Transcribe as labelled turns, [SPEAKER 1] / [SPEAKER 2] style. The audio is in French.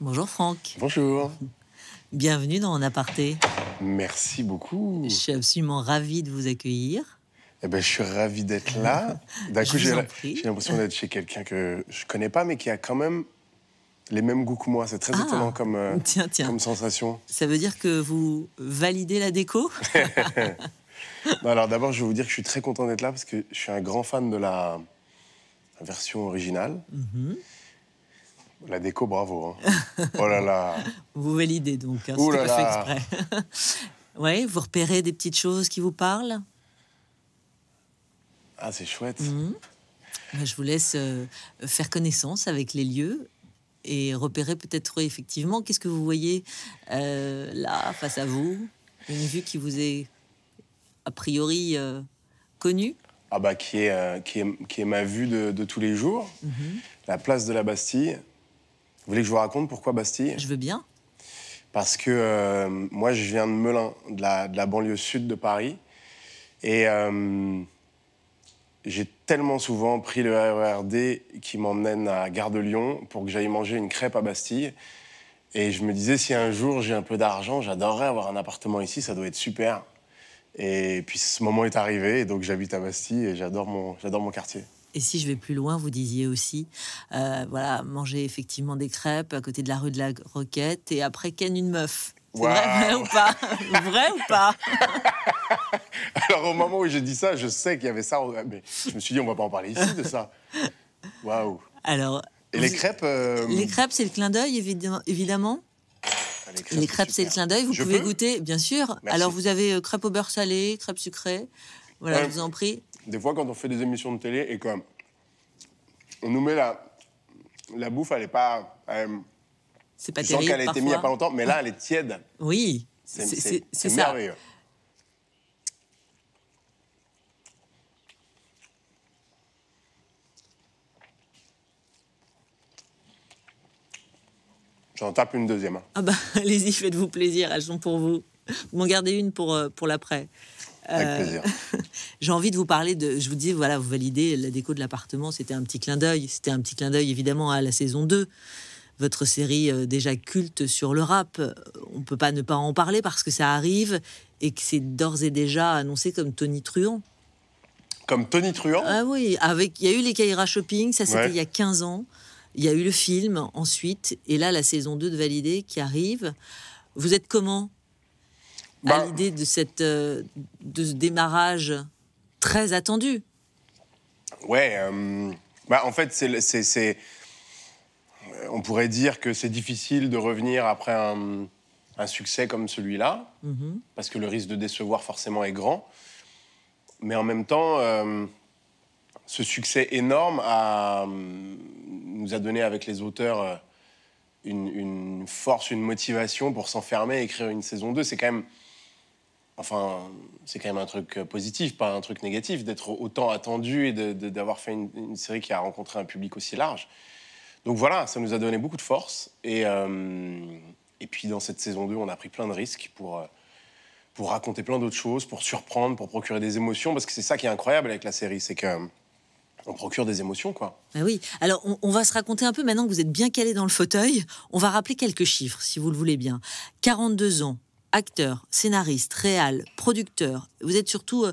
[SPEAKER 1] Bonjour Franck,
[SPEAKER 2] Bonjour.
[SPEAKER 1] bienvenue dans En Aparté.
[SPEAKER 2] Merci beaucoup.
[SPEAKER 1] Je suis absolument ravie de vous accueillir.
[SPEAKER 2] Eh ben, je suis ravi d'être là. D'un
[SPEAKER 1] Je
[SPEAKER 2] coup,
[SPEAKER 1] vous
[SPEAKER 2] j'ai
[SPEAKER 1] en prie.
[SPEAKER 2] j'ai l'impression d'être chez quelqu'un que je connais pas, mais qui a quand même les mêmes goûts que moi. C'est très étonnant
[SPEAKER 1] Ah, tiens,
[SPEAKER 2] comme sensation.
[SPEAKER 1] ça veut dire que vous validez la déco?
[SPEAKER 2] Non, alors d'abord, je vais vous dire que je suis très content d'être là parce que je suis un grand fan de la version originale.
[SPEAKER 1] Mhm.
[SPEAKER 2] La déco, bravo, hein. Oh là là.
[SPEAKER 1] Vous validez donc, hein,
[SPEAKER 2] Ouh
[SPEAKER 1] c'était
[SPEAKER 2] là
[SPEAKER 1] pas fait
[SPEAKER 2] là.
[SPEAKER 1] exprès. Ouais, vous repérez des petites choses qui vous parlent?
[SPEAKER 2] Ah, c'est chouette.
[SPEAKER 1] Je vous laisse faire connaissance avec les lieux et repérer peut-être effectivement qu'est-ce que vous voyez là, face à vous. Une vue qui vous est a priori connue.
[SPEAKER 2] Ah bah, qui est ma vue de tous les jours. La place de la Bastille. Vous voulez que je vous raconte pourquoi Bastille?
[SPEAKER 1] Je veux bien.
[SPEAKER 2] Parce que moi, je viens de Melun, de la banlieue sud de Paris. Et j'ai tellement souvent pris le RER D qui m'emmène à Gare de Lyon pour que j'aille manger une crêpe à Bastille. Et je me disais, si un jour j'ai un peu d'argent, j'adorerais avoir un appartement ici, ça doit être super. Et puis ce moment est arrivé, et donc j'habite à Bastille et j'adore mon quartier.
[SPEAKER 1] Et si je vais plus loin, vous disiez aussi, voilà, manger effectivement des crêpes à côté de la rue de la Roquette et après ken une meuf. C'est vrai
[SPEAKER 2] Waouh.
[SPEAKER 1] ou pas? Vrai ou pas?
[SPEAKER 2] Alors au moment où j'ai dit ça, je sais qu'il y avait ça, mais je me suis dit, on va pas en parler ici de ça. Waouh.
[SPEAKER 1] Alors,
[SPEAKER 2] Et les crêpes
[SPEAKER 1] les crêpes, c'est le clin d'œil, évidemment. Les crêpes, c'est le clin d'œil. Vous
[SPEAKER 2] Je
[SPEAKER 1] pouvez
[SPEAKER 2] peux
[SPEAKER 1] goûter, bien sûr.
[SPEAKER 2] Merci.
[SPEAKER 1] Alors, vous avez crêpes au beurre salé, crêpes sucrées. Voilà, je vous en prie.
[SPEAKER 2] Des fois, quand on fait des émissions de télé et qu'on nous met la bouffe, elle est pas...
[SPEAKER 1] C'est pas
[SPEAKER 2] je sens
[SPEAKER 1] terrible
[SPEAKER 2] qu'elle a été mise il n'y a pas
[SPEAKER 1] parfois.
[SPEAKER 2] longtemps, mais là, elle est tiède.
[SPEAKER 1] Oui,
[SPEAKER 2] C'est
[SPEAKER 1] c'est ça.
[SPEAKER 2] merveilleux. J'en tape une deuxième.
[SPEAKER 1] Ah bah, allez-y, faites-vous plaisir, elles sont pour vous. Vous m'en gardez une pour l'après.
[SPEAKER 2] Avec plaisir.
[SPEAKER 1] J'ai envie de vous parler de... Je vous dis, voilà, vous validez la déco de l'appartement, c'était un petit clin d'œil. C'était un petit clin d'œil, évidemment, à la saison 2. Votre série déjà culte sur le rap. On peut pas ne pas en parler parce que ça arrive et que c'est d'ores et déjà annoncé comme Tony Truant.
[SPEAKER 2] Comme Tony Truant.
[SPEAKER 1] Ah oui, il y a eu les Kaira Shopping, ça c'était
[SPEAKER 2] Ouais.
[SPEAKER 1] il y a 15 ans. Il y a eu le film ensuite, et là la saison 2 de Validé qui arrive. Vous êtes comment à
[SPEAKER 2] Bah,
[SPEAKER 1] l'idée de ce démarrage très attendu?
[SPEAKER 2] ouais. En fait, on pourrait dire que c'est difficile de revenir après un succès comme celui-là, parce que le risque de décevoir forcément est grand. Mais en même temps, ce succès énorme nous a donné avec les auteurs une force, une motivation pour s'enfermer et écrire une saison 2. C'est quand même un truc positif, pas un truc négatif, d'être autant attendu et d'avoir fait une série qui a rencontré un public aussi large. Donc voilà, ça nous a donné beaucoup de force. Et puis dans cette saison 2, on a pris plein de risques pour raconter plein d'autres choses, pour surprendre, pour procurer des émotions. Parce que c'est ça qui est incroyable avec la série, c'est qu'on procure des émotions, quoi.
[SPEAKER 1] Ah oui, alors on va se raconter un peu, maintenant que vous êtes bien calé dans le fauteuil, on va rappeler quelques chiffres, si vous le voulez bien. 42 ans, acteur, scénariste, réal, producteur. Vous êtes surtout...